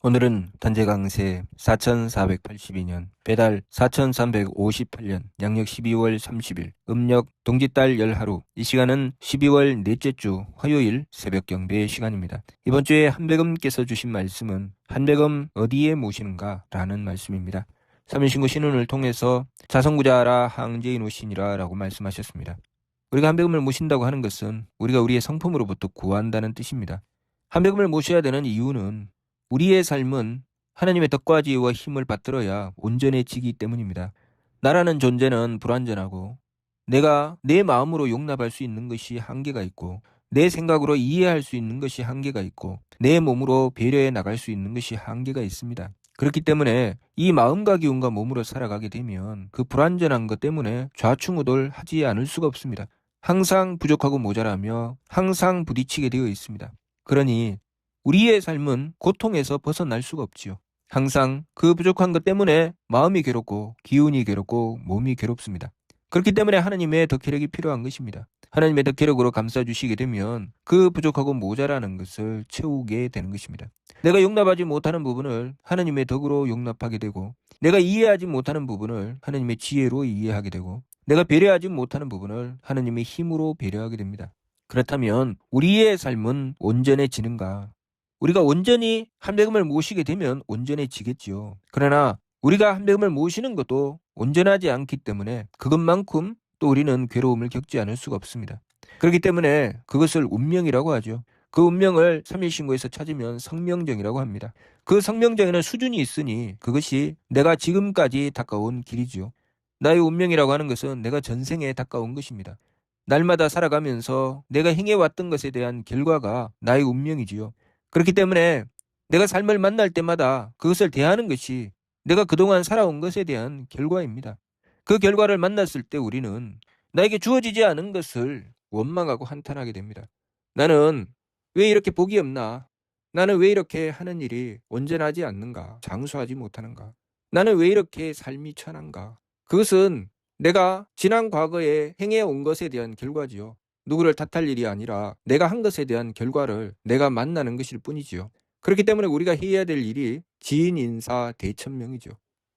오늘은 단재 강세 4482년 배달 4358년 양력 12월 30일 음력 동짓달 열하루. 이 시간은 12월 넷째 주 화요일 새벽 경배 시간입니다. 이번 주에 한백음께서 주신 말씀은 한백음 어디에 모시는가 라는 말씀입니다. 삼일신구 신운을 통해서 자성구자라 항제인 오시니라 라고 말씀하셨습니다. 우리가 한백음을 모신다고 하는 것은 우리가 우리의 성품으로부터 구한다는 뜻입니다. 한백음을 모셔야 되는 이유는 우리의 삶은 하나님의 덕과 지혜와 힘을 받들어야 온전해지기 때문입니다. 나라는 존재는 불완전하고 내가 내 마음으로 용납할 수 있는 것이 한계가 있고 내 생각으로 이해할 수 있는 것이 한계가 있고 내 몸으로 배려해 나갈 수 있는 것이 한계가 있습니다. 그렇기 때문에 이 마음과 기운과 몸으로 살아가게 되면 그 불완전한 것 때문에 좌충우돌하지 않을 수가 없습니다. 항상 부족하고 모자라며 항상 부딪히게 되어 있습니다. 그러니 우리의 삶은 고통에서 벗어날 수가 없지요. 항상 그 부족한 것 때문에 마음이 괴롭고 기운이 괴롭고 몸이 괴롭습니다. 그렇기 때문에 하나님의 덕혜력이 필요한 것입니다. 하나님의 덕혜력으로 감싸주시게 되면 그 부족하고 모자라는 것을 채우게 되는 것입니다. 내가 용납하지 못하는 부분을 하나님의 덕으로 용납하게 되고 내가 이해하지 못하는 부분을 하나님의 지혜로 이해하게 되고 내가 배려하지 못하는 부분을 하나님의 힘으로 배려하게 됩니다. 그렇다면 우리의 삶은 온전해지는가? 우리가 온전히 한백음을 모시게 되면 온전해지겠지요. 그러나 우리가 한백음을 모시는 것도 온전하지 않기 때문에 그것만큼 또 우리는 괴로움을 겪지 않을 수가 없습니다. 그렇기 때문에 그것을 운명이라고 하죠. 그 운명을 삼일신고에서 찾으면 성명정이라고 합니다. 그 성명정에는 수준이 있으니 그것이 내가 지금까지 닦아온 길이지요. 나의 운명이라고 하는 것은 내가 전생에 닦아온 것입니다. 날마다 살아가면서 내가 행해왔던 것에 대한 결과가 나의 운명이지요. 그렇기 때문에 내가 삶을 만날 때마다 그것을 대하는 것이 내가 그동안 살아온 것에 대한 결과입니다. 그 결과를 만났을 때 우리는 나에게 주어지지 않은 것을 원망하고 한탄하게 됩니다. 나는 왜 이렇게 복이 없나? 나는 왜 이렇게 하는 일이 온전하지 않는가? 장수하지 못하는가? 나는 왜 이렇게 삶이 천한가? 그것은 내가 지난 과거에 행해온 것에 대한 결과지요. 누구를 탓할 일이 아니라 내가 한 것에 대한 결과를 내가 만나는 것일 뿐이지요. 그렇기 때문에 우리가 해야 될 일이 지인인사 대천명이죠.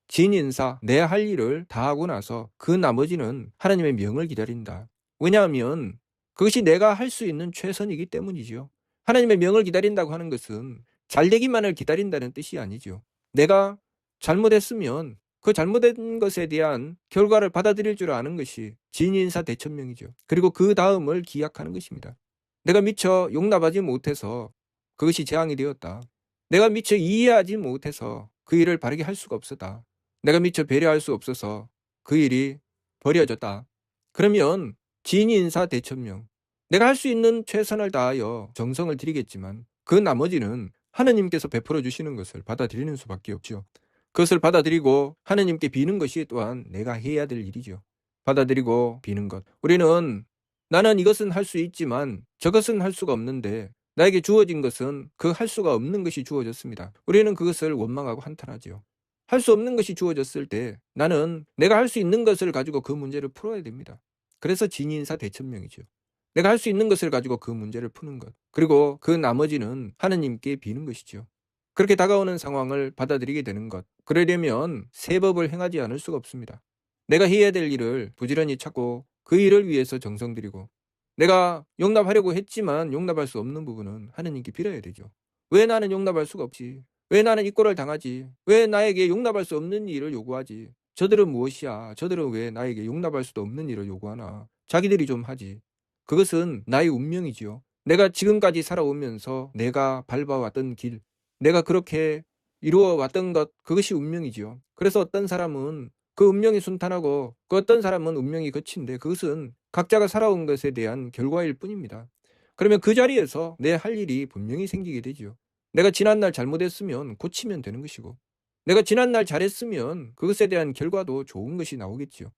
지인인사, 내 할 일을 다 하고 나서 그 나머지는 하나님의 명을 기다린다. 왜냐하면 그것이 내가 할 수 있는 최선이기 때문이지요. 하나님의 명을 기다린다고 하는 것은 잘되기만을 기다린다는 뜻이 아니죠. 내가 잘못했으면 그 잘못된 것에 대한 결과를 받아들일 줄 아는 것이 진인사 대천명이죠. 그리고 그 다음을 기약하는 것입니다. 내가 미처 용납하지 못해서 그것이 재앙이 되었다. 내가 미처 이해하지 못해서 그 일을 바르게 할 수가 없었다. 내가 미처 배려할 수 없어서 그 일이 버려졌다. 그러면 진인사 대천명. 내가 할 수 있는 최선을 다하여 정성을 들이겠지만 그 나머지는 하느님께서 베풀어 주시는 것을 받아들이는 수밖에 없죠. 그것을 받아들이고 하느님께 비는 것이 또한 내가 해야 될 일이죠. 받아들이고 비는 것. 우리는 나는 이것은 할 수 있지만 저것은 할 수가 없는데 나에게 주어진 것은 그 할 수가 없는 것이 주어졌습니다. 우리는 그것을 원망하고 한탄하지요. 할 수 없는 것이 주어졌을 때 나는 내가 할 수 있는 것을 가지고 그 문제를 풀어야 됩니다. 그래서 진인사 대천명이죠. 내가 할 수 있는 것을 가지고 그 문제를 푸는 것. 그리고 그 나머지는 하느님께 비는 것이죠. 그렇게 다가오는 상황을 받아들이게 되는 것. 그러려면 새 법을 행하지 않을 수가 없습니다. 내가 해야 될 일을 부지런히 찾고 그 일을 위해서 정성 들이고 내가 용납하려고 했지만 용납할 수 없는 부분은 하느님께 빌어야 되죠. 왜 나는 용납할 수가 없지? 왜 나는 이 꼴을 당하지? 왜 나에게 용납할 수 없는 일을 요구하지? 저들은 무엇이야? 저들은 왜 나에게 용납할 수도 없는 일을 요구하나? 자기들이 좀 하지. 그것은 나의 운명이지요. 내가 지금까지 살아오면서 내가 밟아왔던 길, 내가 그렇게 이루어왔던 것, 그것이 운명이지요. 그래서 어떤 사람은 그 운명이 순탄하고 그 어떤 사람은 운명이 거친데 그것은 각자가 살아온 것에 대한 결과일 뿐입니다. 그러면 그 자리에서 내 할 일이 분명히 생기게 되죠. 내가 지난날 잘못했으면 고치면 되는 것이고 내가 지난날 잘했으면 그것에 대한 결과도 좋은 것이 나오겠지요.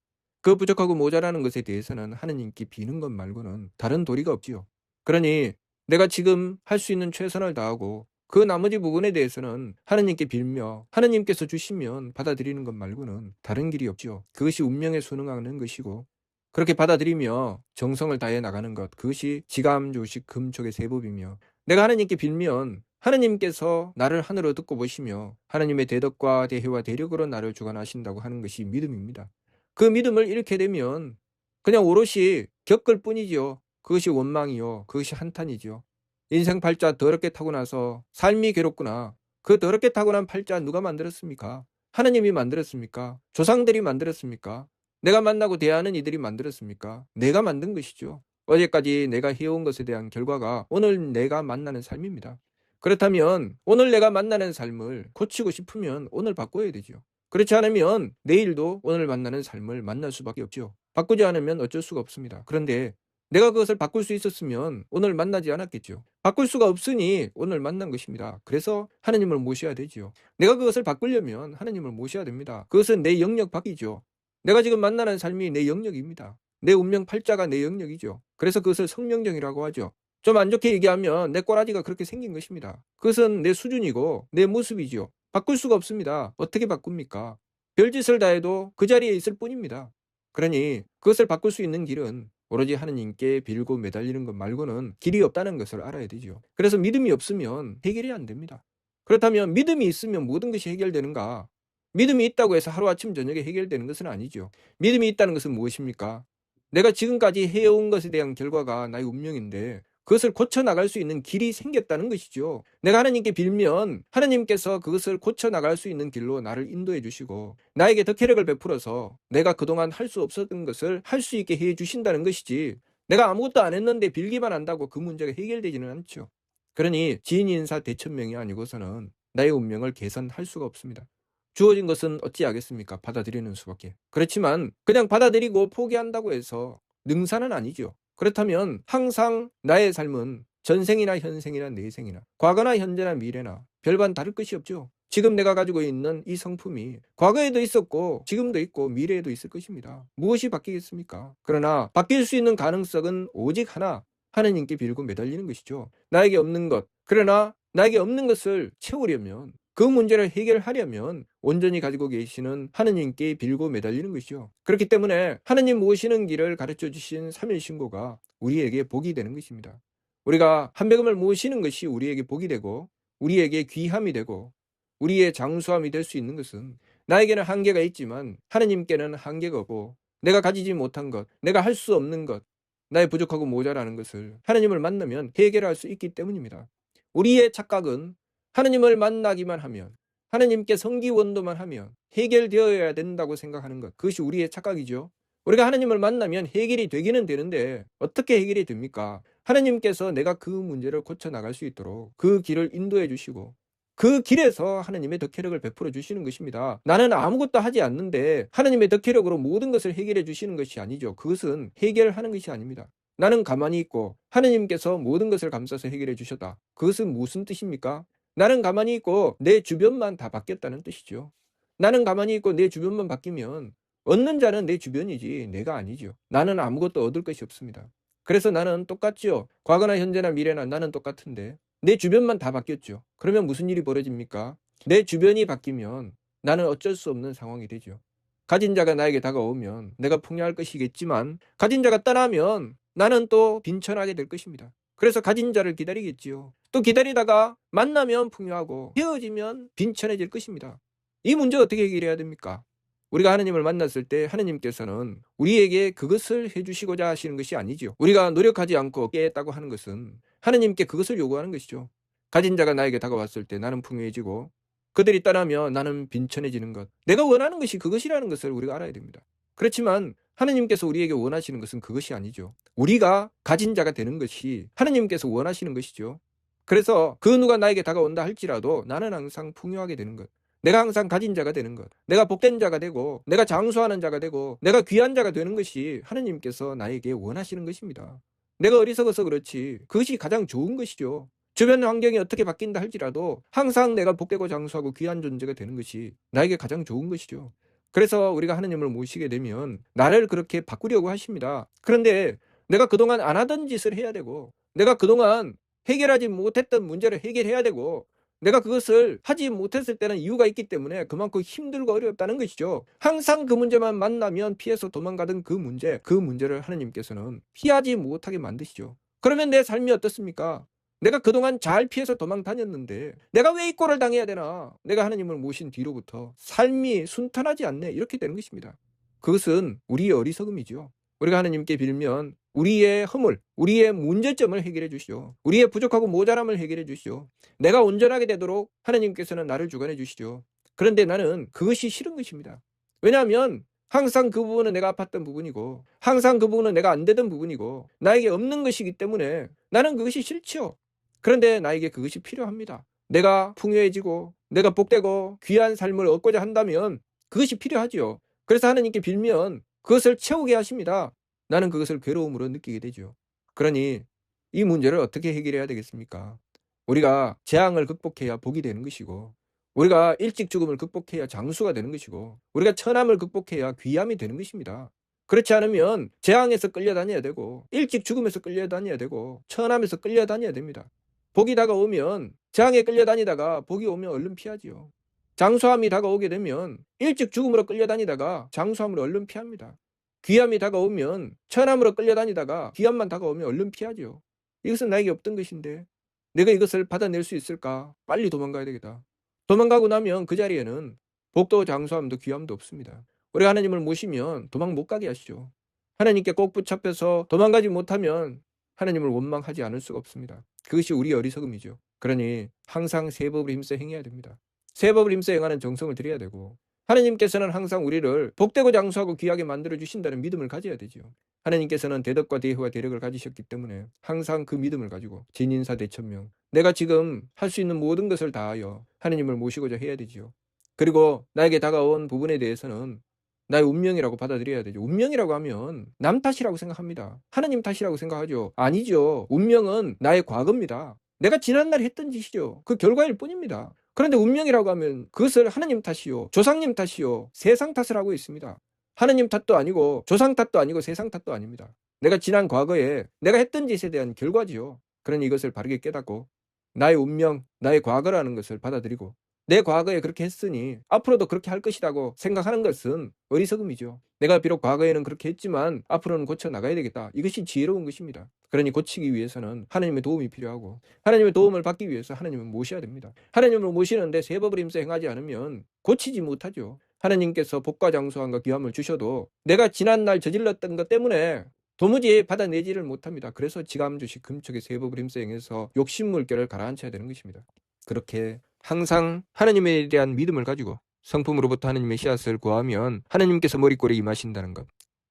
그 부족하고 모자라는 것에 대해서는 하느님께 비는 것 말고는 다른 도리가 없지요. 그러니 내가 지금 할 수 있는 최선을 다하고 그 나머지 부분에 대해서는 하느님께 빌며 하느님께서 주시면 받아들이는 것 말고는 다른 길이 없지요. 그것이 운명에 순응하는 것이고 그렇게 받아들이며 정성을 다해 나가는 것, 그것이 지감조식 금촉의 세법이며 내가 하느님께 빌면 하나님께서 나를 하늘로 듣고 보시며 하나님의 대덕과 대혜와 대력으로 나를 주관하신다고 하는 것이 믿음입니다. 그 믿음을 잃게 되면 그냥 오롯이 겪을 뿐이지요. 그것이 원망이요. 그것이 한탄이지요. 인생 팔자 더럽게 타고 나서 삶이 괴롭구나. 그 더럽게 타고 난 팔자 누가 만들었습니까? 하나님이 만들었습니까? 조상들이 만들었습니까? 내가 만나고 대하는 이들이 만들었습니까? 내가 만든 것이죠. 어제까지 내가 해온 것에 대한 결과가 오늘 내가 만나는 삶입니다. 그렇다면 오늘 내가 만나는 삶을 고치고 싶으면 오늘 바꿔야 되죠. 그렇지 않으면 내일도 오늘 만나는 삶을 만날 수밖에 없죠. 바꾸지 않으면 어쩔 수가 없습니다. 그런데 내가 그것을 바꿀 수 있었으면 오늘 만나지 않았겠죠. 바꿀 수가 없으니 오늘 만난 것입니다. 그래서 하나님을 모셔야 되지요. 내가 그것을 바꾸려면 하나님을 모셔야 됩니다. 그것은 내 영역 밖이죠. 내가 지금 만나는 삶이 내 영역입니다. 내 운명 팔자가 내 영역이죠. 그래서 그것을 성명정이라고 하죠. 좀 안 좋게 얘기하면 내 꼬라지가 그렇게 생긴 것입니다. 그것은 내 수준이고 내 모습이죠. 바꿀 수가 없습니다. 어떻게 바꿉니까? 별짓을 다 해도 그 자리에 있을 뿐입니다. 그러니 그것을 바꿀 수 있는 길은 오로지 하느님께 빌고 매달리는 것 말고는 길이 없다는 것을 알아야 되죠. 그래서 믿음이 없으면 해결이 안 됩니다. 그렇다면 믿음이 있으면 모든 것이 해결되는가? 믿음이 있다고 해서 하루아침 저녁에 해결되는 것은 아니죠. 믿음이 있다는 것은 무엇입니까? 내가 지금까지 해온 것에 대한 결과가 나의 운명인데 그것을 고쳐나갈 수 있는 길이 생겼다는 것이죠. 내가 하나님께 빌면 하나님께서 그것을 고쳐나갈 수 있는 길로 나를 인도해 주시고 나에게 덕혜력을 베풀어서 내가 그동안 할 수 없었던 것을 할 수 있게 해 주신다는 것이지, 내가 아무것도 안 했는데 빌기만 한다고 그 문제가 해결되지는 않죠. 그러니 지인 인사 대천명이 아니고서는 나의 운명을 개선할 수가 없습니다. 주어진 것은 어찌하겠습니까? 받아들이는 수밖에. 그렇지만 그냥 받아들이고 포기한다고 해서 능사는 아니죠. 그렇다면 항상 나의 삶은 전생이나 현생이나 내생이나 과거나 현재나 미래나 별반 다를 것이 없죠. 지금 내가 가지고 있는 이 성품이 과거에도 있었고 지금도 있고 미래에도 있을 것입니다. 무엇이 바뀌겠습니까? 그러나 바뀔 수 있는 가능성은 오직 하나, 하느님께 빌고 매달리는 것이죠. 나에게 없는 것, 그러나 나에게 없는 것을 채우려면, 그 문제를 해결하려면 온전히 가지고 계시는 하느님께 빌고 매달리는 것이죠. 그렇기 때문에 하느님 모시는 길을 가르쳐 주신 3일 신고가 우리에게 복이 되는 것입니다. 우리가 한백음을 모시는 것이 우리에게 복이 되고 우리에게 귀함이 되고 우리의 장수함이 될 수 있는 것은, 나에게는 한계가 있지만 하느님께는 한계가 없고 내가 가지지 못한 것, 내가 할 수 없는 것, 나의 부족하고 모자라는 것을 하느님을 만나면 해결할 수 있기 때문입니다. 우리의 착각은 하느님을 만나기만 하면, 하느님께 성기원도만 하면 해결되어야 된다고 생각하는 것, 그것이 우리의 착각이죠. 우리가 하느님을 만나면 해결이 되기는 되는데 어떻게 해결이 됩니까? 하느님께서 내가 그 문제를 고쳐나갈 수 있도록 그 길을 인도해 주시고 그 길에서 하느님의 덕혜력을 베풀어 주시는 것입니다. 나는 아무것도 하지 않는데 하느님의 덕혜력으로 모든 것을 해결해 주시는 것이 아니죠. 그것은 해결하는 것이 아닙니다. 나는 가만히 있고 하느님께서 모든 것을 감싸서 해결해 주셨다. 그것은 무슨 뜻입니까? 나는 가만히 있고 내 주변만 다 바뀌었다는 뜻이죠. 나는 가만히 있고 내 주변만 바뀌면 얻는 자는 내 주변이지 내가 아니죠. 나는 아무것도 얻을 것이 없습니다. 그래서 나는 똑같죠. 과거나 현재나 미래나 나는 똑같은데 내 주변만 다 바뀌었죠. 그러면 무슨 일이 벌어집니까? 내 주변이 바뀌면 나는 어쩔 수 없는 상황이 되죠. 가진 자가 나에게 다가오면 내가 풍요할 것이겠지만 가진 자가 떠나면 나는 또 빈천하게 될 것입니다. 그래서 가진 자를 기다리겠지요. 또 기다리다가 만나면 풍요하고 헤어지면 빈천해질 것입니다. 이 문제 어떻게 해결해야 됩니까? 우리가 하느님을 만났을 때 하느님께서는 우리에게 그것을 해주시고자 하시는 것이 아니죠. 우리가 노력하지 않고 깨했다고 하는 것은 하느님께 그것을 요구하는 것이죠. 가진 자가 나에게 다가왔을 때 나는 풍요해지고 그들이 떠나면 나는 빈천해지는 것, 내가 원하는 것이 그것이라는 것을 우리가 알아야 됩니다. 그렇지만 하느님께서 우리에게 원하시는 것은 그것이 아니죠. 우리가 가진 자가 되는 것이 하느님께서 원하시는 것이죠. 그래서 그 누가 나에게 다가온다 할지라도 나는 항상 풍요하게 되는 것, 내가 항상 가진 자가 되는 것, 내가 복된 자가 되고 내가 장수하는 자가 되고 내가 귀한 자가 되는 것이 하느님께서 나에게 원하시는 것입니다. 내가 어리석어서 그렇지 그것이 가장 좋은 것이죠. 주변 환경이 어떻게 바뀐다 할지라도 항상 내가 복되고 장수하고 귀한 존재가 되는 것이 나에게 가장 좋은 것이죠. 그래서 우리가 하느님을 모시게 되면 나를 그렇게 바꾸려고 하십니다. 그런데 내가 그동안 안 하던 짓을 해야 되고 내가 그동안 해결하지 못했던 문제를 해결해야 되고 내가 그것을 하지 못했을 때는 이유가 있기 때문에 그만큼 힘들고 어렵다는 것이죠. 항상 그 문제만 만나면 피해서 도망가던 그 문제를 하느님께서는 피하지 못하게 만드시죠. 그러면 내 삶이 어떻습니까? 내가 그동안 잘 피해서 도망 다녔는데 내가 왜 이 꼴을 당해야 되나? 내가 하나님을 모신 뒤로부터 삶이 순탄하지 않네. 이렇게 되는 것입니다. 그것은 우리의 어리석음이죠. 우리가 하나님께 빌면 우리의 허물, 우리의 문제점을 해결해 주시오. 우리의 부족하고 모자람을 해결해 주시오. 내가 온전하게 되도록 하나님께서는 나를 주관해 주시죠. 그런데 나는 그것이 싫은 것입니다. 왜냐하면 항상 그 부분은 내가 아팠던 부분이고 항상 그 부분은 내가 안 되던 부분이고 나에게 없는 것이기 때문에 나는 그것이 싫지요. 그런데 나에게 그것이 필요합니다. 내가 풍요해지고 내가 복되고 귀한 삶을 얻고자 한다면 그것이 필요하지요. 그래서 하나님께 빌면 그것을 채우게 하십니다. 나는 그것을 괴로움으로 느끼게 되죠. 그러니 이 문제를 어떻게 해결해야 되겠습니까? 우리가 재앙을 극복해야 복이 되는 것이고 우리가 일찍 죽음을 극복해야 장수가 되는 것이고 우리가 천함을 극복해야 귀함이 되는 것입니다. 그렇지 않으면 재앙에서 끌려다녀야 되고 일찍 죽음에서 끌려다녀야 되고 천함에서 끌려다녀야 됩니다. 복이 다가오면 재앙에 끌려다니다가 복이 오면 얼른 피하지요. 장수함이 다가오게 되면 일찍 죽음으로 끌려다니다가 장수함으로 얼른 피합니다. 귀함이 다가오면 천함으로 끌려다니다가 귀함만 다가오면 얼른 피하지요. 이것은 나에게 없던 것인데 내가 이것을 받아낼 수 있을까? 빨리 도망가야 되겠다. 도망가고 나면 그 자리에는 복도 장수함도 귀함도 없습니다. 우리가 하나님을 모시면 도망 못 가게 하시죠. 하나님께 꼭 붙잡혀서 도망가지 못하면 하나님을 원망하지 않을 수가 없습니다. 그것이 우리의 어리석음이죠. 그러니 항상 새 법을 힘써 행해야 됩니다. 새 법을 힘써 행하는 정성을 들여야 되고 하나님께서는 항상 우리를 복되고 장수하고 귀하게 만들어 주신다는 믿음을 가져야 되죠. 하나님께서는 대덕과 대후와 대력을 가지셨기 때문에 항상 그 믿음을 가지고 진인사 대천명 내가 지금 할 수 있는 모든 것을 다하여 하나님을 모시고자 해야 되지요. 그리고 나에게 다가온 부분에 대해서는 나의 운명이라고 받아들여야 되죠. 운명이라고 하면 남 탓이라고 생각합니다. 하나님 탓이라고 생각하죠. 아니죠. 운명은 나의 과거입니다. 내가 지난날 했던 짓이죠. 그 결과일 뿐입니다. 그런데 운명이라고 하면 그것을 하나님 탓이요, 조상님 탓이요, 세상 탓을 하고 있습니다. 하나님 탓도 아니고 조상 탓도 아니고 세상 탓도 아닙니다. 내가 지난 과거에 내가 했던 짓에 대한 결과지요. 그러니 이것을 바르게 깨닫고 나의 운명, 나의 과거라는 것을 받아들이고 내 과거에 그렇게 했으니 앞으로도 그렇게 할 것이라고 생각하는 것은 어리석음이죠. 내가 비록 과거에는 그렇게 했지만 앞으로는 고쳐 나가야 되겠다. 이것이 지혜로운 것입니다. 그러니 고치기 위해서는 하나님의 도움이 필요하고 하나님의 도움을 받기 위해서 하나님을 모셔야 됩니다. 하나님을 모시는데 새 법을 힘써 행하지 않으면 고치지 못하죠. 하나님께서 복과 장수함과 귀함을 주셔도 내가 지난날 저질렀던 것 때문에 도무지 받아내지를 못합니다. 그래서 지감주식 금쪽의 새 법을 힘써 행해서 욕심물결을 가라앉혀야 되는 것입니다. 그렇게 항상 하나님에 대한 믿음을 가지고 성품으로부터 하나님의 씨앗을 구하면 하나님께서 머리꼴에 임하신다는 것.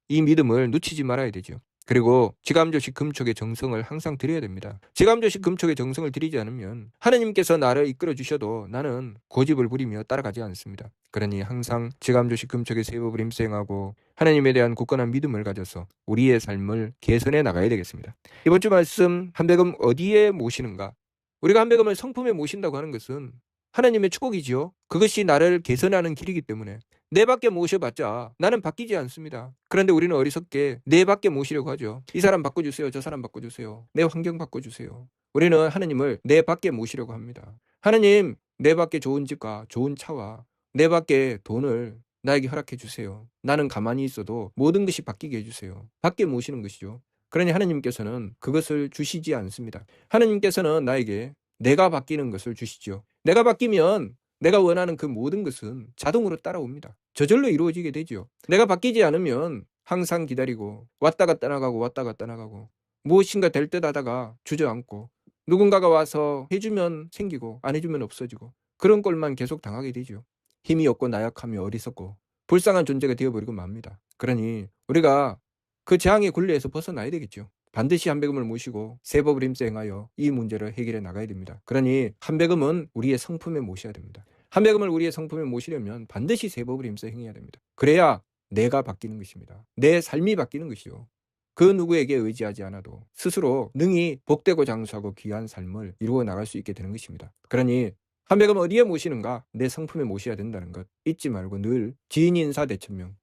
이 믿음을 놓치지 말아야 되죠. 그리고 지감조식 금촉의 정성을 항상 드려야 됩니다. 지감조식 금촉의 정성을 드리지 않으면 하나님께서 나를 이끌어 주셔도 나는 고집을 부리며 따라가지 않습니다. 그러니 항상 지감조식 금촉의 새 법을 힘써행하고 하나님에 대한 굳건한 믿음을 가져서 우리의 삶을 개선해 나가야 되겠습니다. 이번 주 말씀 한백음 어디에 모시는가? 우리가 한백음을 성품에 모신다고 하는 것은 하나님의 축복이지요. 그것이 나를 개선하는 길이기 때문에 내 밖에 모셔봤자 나는 바뀌지 않습니다. 그런데 우리는 어리석게 내 밖에 모시려고 하죠. 이 사람 바꿔주세요. 저 사람 바꿔주세요. 내 환경 바꿔주세요. 우리는 하나님을 내 밖에 모시려고 합니다. 하나님, 내 밖에 좋은 집과 좋은 차와 내 밖에 돈을 나에게 허락해 주세요. 나는 가만히 있어도 모든 것이 바뀌게 해주세요. 밖에 모시는 것이죠. 그러니 하나님께서는 그것을 주시지 않습니다. 하나님께서는 나에게 내가 바뀌는 것을 주시죠. 내가 바뀌면 내가 원하는 그 모든 것은 자동으로 따라옵니다. 저절로 이루어지게 되죠. 내가 바뀌지 않으면 항상 기다리고 왔다가 떠나가고 왔다가 떠나가고 무엇인가 될 듯 하다가 주저앉고 누군가가 와서 해주면 생기고 안 해주면 없어지고 그런 꼴만 계속 당하게 되죠. 힘이 없고 나약하며 어리석고 불쌍한 존재가 되어버리고 맙니다. 그러니 우리가 그 재앙의 굴레에서 벗어나야 되겠죠. 반드시 한백음을 모시고 새 법을 힘써 행하여 이 문제를 해결해 나가야 됩니다. 그러니 한백음은 우리의 성품에 모셔야 됩니다. 한백음을 우리의 성품에 모시려면 반드시 새 법을 힘써 행해야 됩니다. 그래야 내가 바뀌는 것입니다. 내 삶이 바뀌는 것이요. 그 누구에게 의지하지 않아도 스스로 능히 복되고 장수하고 귀한 삶을 이루어 나갈 수 있게 되는 것입니다. 그러니 한백음 어디에 모시는가? 내 성품에 모셔야 된다는 것 잊지 말고 늘 지인인사 대천명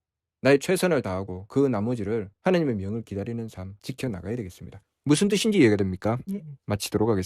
나의 최선을 다하고 그 나머지를 하나님의 명을 기다리는 삶 지켜나가야 되겠습니다. 무슨 뜻인지 이해가 됩니까? 마치도록 하겠습니다.